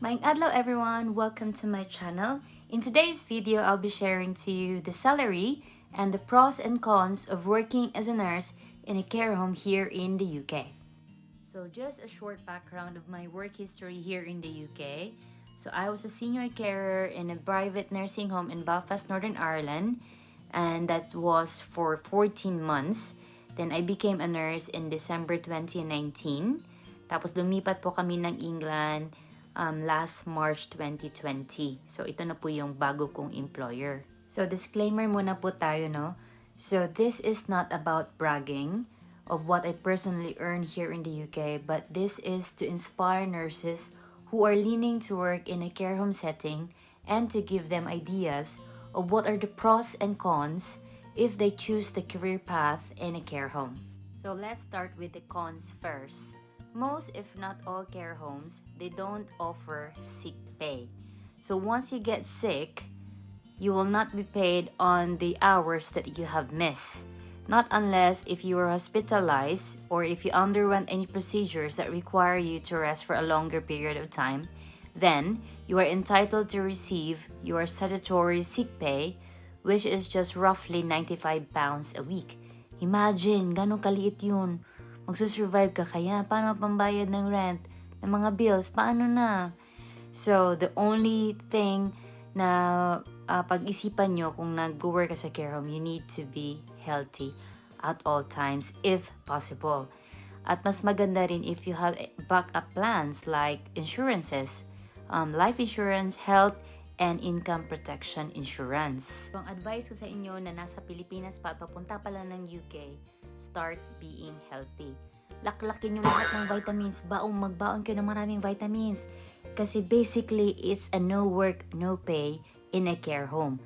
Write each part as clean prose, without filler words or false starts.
Maayong adlaw everyone! Welcome to my channel. In today's video, I'll be sharing to you the salary and the pros and cons of working as a nurse in a care home here in the UK. So just a short background of my work history here in the UK. So I was a senior carer in a private nursing home in Belfast, Northern Ireland, and that was for 14 months. Then I became a nurse in December 2019. Tapos lumipat po kami ng England last March 2020. So ito na po yung bago kong employer. So disclaimer muna po tayo, no? So this is not about bragging of what I personally earn here in the UK, but this is to inspire nurses who are leaning to work in a care home setting and to give them ideas of what are the pros and cons if they choose the career path in a care home. So let's start with the cons first. Most, if not all care homes, they don't offer sick pay. So once you get sick, you will not be paid on the hours that you have missed. Not unless if you were hospitalized or if you underwent any procedures that require you to rest for a longer period of time, then you are entitled to receive your statutory sick pay, which is just roughly £95 a week. Imagine, ganun kaliit yun. Magsusurvive ka kaya, paano pambayad ng rent, ng mga bills, paano na? So, the only thing na pag-isipan nyo kung nag-work ka sa care home, you need to be healthy at all times if possible. At mas maganda rin if you have backup plans like insurances, life insurance, health, and income protection insurance. So, ang advice ko sa inyo na nasa Pilipinas pa at papunta pala ng UK, start being healthy. Laklakin yung lahat ng vitamins. Magbaon kayo ng maraming vitamins. Kasi basically, it's a no work, no pay in a care home.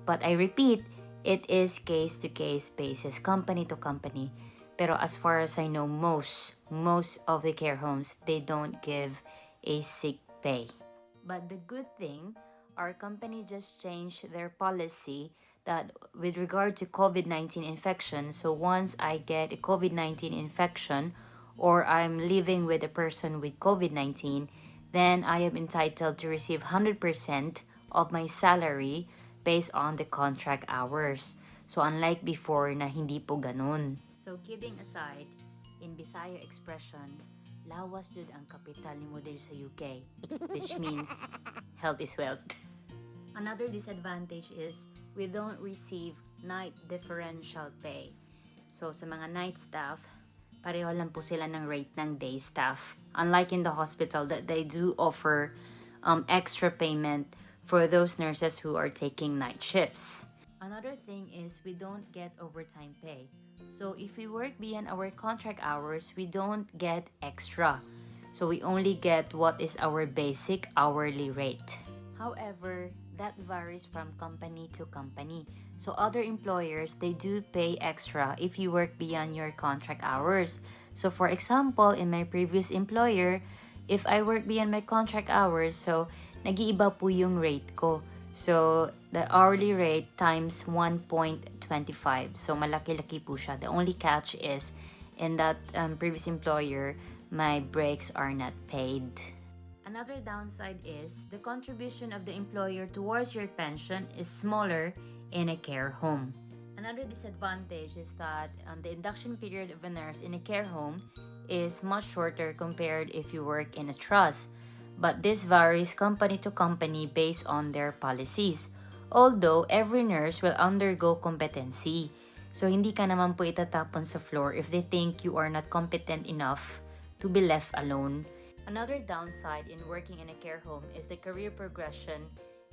But I repeat, it is case-to-case basis, company to company. Pero as far as I know, most of the care homes, they don't give a sick pay. But the good thing, our company just changed their policy that with regard to COVID-19 infection, so once I get a COVID-19 infection or I'm living with a person with COVID-19, then I am entitled to receive 100% of my salary based on the contract hours. So unlike before na hindi po ganun. So kidding aside, in Bisaya expression, lawas jud ang kapital ni mo diri sa UK, which means health is wealth. Another disadvantage is we don't receive night differential pay. So sa mga night staff, pareho lang po sila ng rate ng day staff. Unlike in the hospital that they do offer extra payment for those nurses who are taking night shifts. Another thing is we don't get overtime pay. So if we work beyond our contract hours, we don't get extra. So we only get what is our basic hourly rate. However, that varies from company to company. So other employers, they do pay extra if you work beyond your contract hours. So for example, in my previous employer, if I work beyond my contract hours, so nag-iiba po yung rate ko. So the hourly rate times 1.25. So malaki-laki po siya. The only catch is in that previous employer, my breaks are not paid. Another downside is the contribution of the employer towards your pension is smaller in a care home. Another disadvantage is that the induction period of a nurse in a care home is much shorter compared if you work in a trust. But this varies company to company based on their policies. Although every nurse will undergo competency. So hindi ka naman po itatapon sa floor if they think you are not competent enough to be left alone. Another downside in working in a care home is the career progression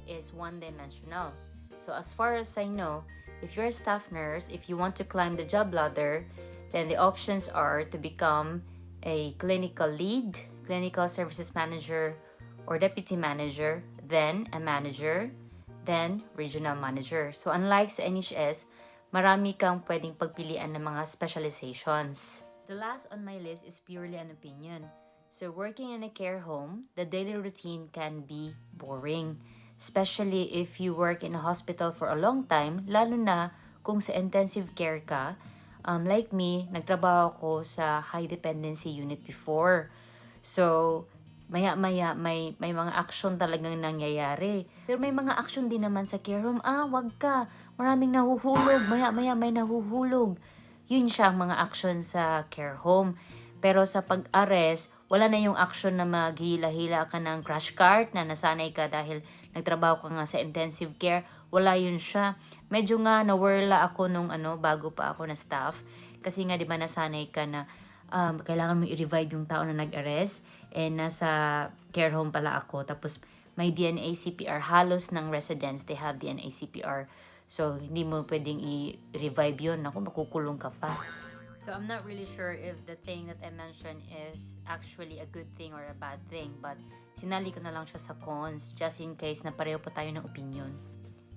is one-dimensional. So as far as I know, if you're a staff nurse, if you want to climb the job ladder, then the options are to become a clinical lead, clinical services manager, or deputy manager, then a manager, then regional manager. So unlike sa NHS, marami kang pwedeng pagpilian ng mga specializations. The last on my list is purely an opinion. So working in a care home, the daily routine can be boring. Especially if you work in a hospital for a long time, lalo na kung sa intensive care ka. Like me, nagtrabaho ko sa high dependency unit before. So maya-maya may mga action talagang nangyayari. Pero may mga action din naman sa care home, wag ka, maraming nahuhulog, maya-maya may nahuhulog. Yun siya ang mga action sa care home. Pero sa pag-arrest, wala na yung action na maghila-hila ka ng crash cart na nasanay ka dahil nagtrabaho ka nga sa intensive care. Wala yun siya. Medyo nga nawirla ako nung bago pa ako na staff. Kasi nga di ba nasanay ka na kailangan mo i-revive yung tao na nag-arrest. And nasa care home pala ako. Tapos may DNA CPR. Halos ng residents, they have DNA CPR. So, hindi mo pwedeng i-revive yun. Ako, makukulong ka pa. So, I'm not really sure if the thing that I mentioned is actually a good thing or a bad thing. But, sinali ko na lang siya sa cons just in case na pareho pa tayo ng opinion.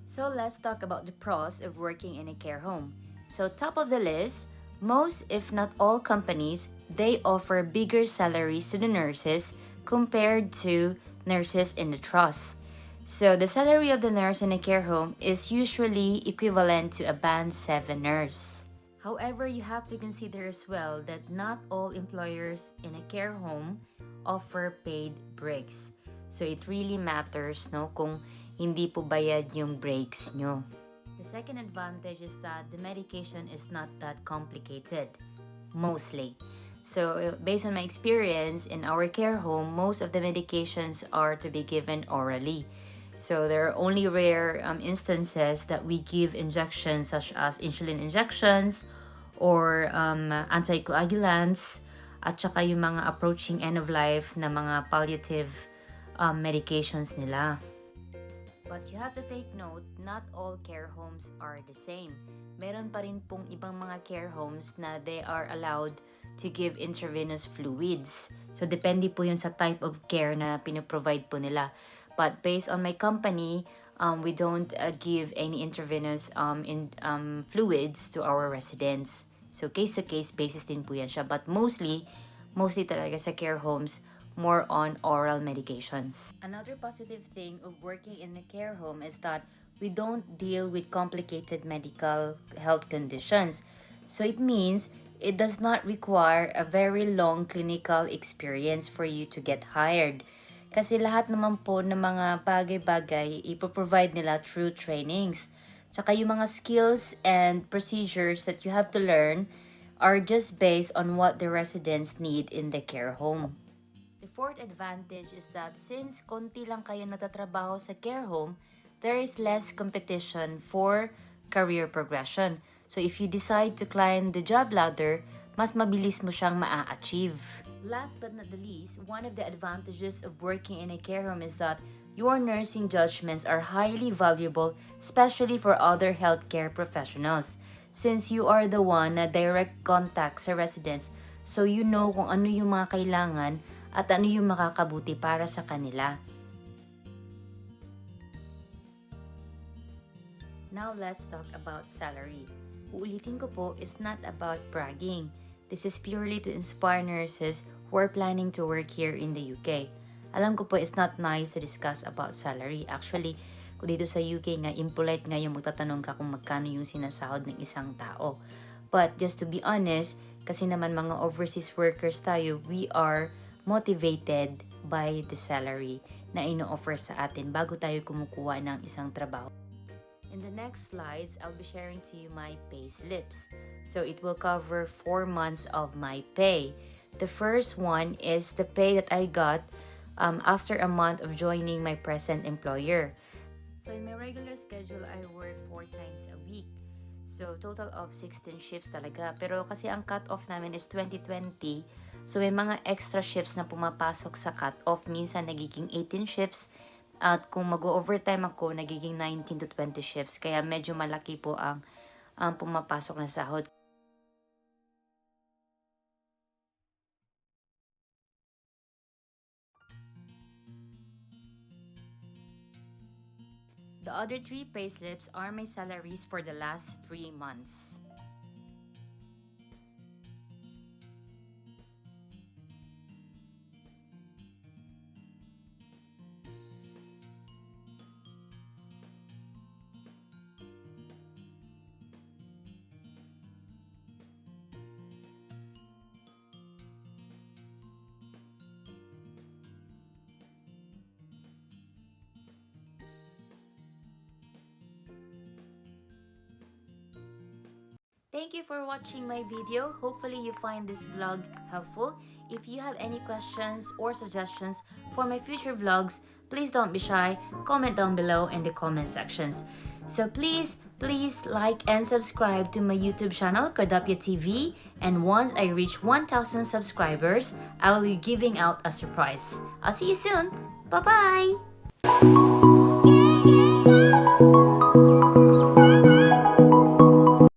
So, let's talk about the pros of working in a care home. So, top of the list, most if not all companies, they offer bigger salaries to the nurses compared to nurses in the trust. So the salary of the nurse in a care home is usually equivalent to a band 7 nurse. However, you have to consider as well that not all employers in a care home offer paid breaks. So it really matters, no, kung hindi po bayad yung breaks nyo. The second advantage is that the medication is not that complicated, mostly. So based on my experience in our care home, most of the medications are to be given orally. So there are only rare instances that we give injections such as insulin injections or anticoagulants at saka yung mga approaching end of life na mga palliative medications nila. But you have to take note, not all care homes are the same. Meron pa rin pong ibang mga care homes na they are allowed to give intravenous fluids. So depende po yun sa type of care na pinoprovide po nila. But based on my company, we don't give any intravenous fluids to our residents. So case-to-case basis din po yan siya. But mostly talaga sa care homes, more on oral medications. Another positive thing of working in a care home is that we don't deal with complicated medical health conditions. So it means it does not require a very long clinical experience for you to get hired. Kasi lahat naman po ng mga bagay-bagay ipoprovide nila through trainings. Tsaka yung mga skills and procedures that you have to learn are just based on what the residents need in the care home. The fourth advantage is that since konti lang kayo natatrabaho sa care home, there is less competition for career progression. So if you decide to climb the job ladder, mas mabilis mo siyang maa-achieve. Last but not the least, one of the advantages of working in a care home is that your nursing judgments are highly valuable, especially for other healthcare professionals, since you are the one na direct contact sa residents, so you know kung ano yung mga kailangan at ano yung makakabuti para sa kanila. Now let's talk about salary. Uulitin ko po, it's not about bragging. This is purely to inspire nurses who are planning to work here in the UK. Alam ko po, it's not nice to discuss about salary. Actually, kung dito sa UK nga, impolite nga yung magtatanong ka kung magkano yung sinasahod ng isang tao. But just to be honest, kasi naman mga overseas workers tayo, we are motivated by the salary na ino-offer sa atin bago tayo kumukuha ng isang trabaho. In the next slides, I'll be sharing to you my pay slips. So it will cover 4 months of my pay. The first one is the pay that I got after a month of joining my present employer. So in my regular schedule, I work 4 times a week. So total of 16 shifts talaga. Pero kasi ang cut-off namin is 2020. So may mga extra shifts na pumapasok sa cut-off. Minsan nagiging 18 shifts. At kung mag-overtime ako, nagiging 19 to 20 shifts. Kaya medyo malaki po ang pumapasok na sahod. The other 3 payslips are my salaries for the last 3 months. Thank you for watching my video. Hopefully you find this vlog helpful. If you have any questions or suggestions for my future vlogs, please don't be shy. Comment down below in the comment sections. So please like and subscribe to my YouTube channel, Corrdapya TV. And once I reach 1,000 subscribers, I will be giving out a surprise. I'll see you soon. Bye-bye!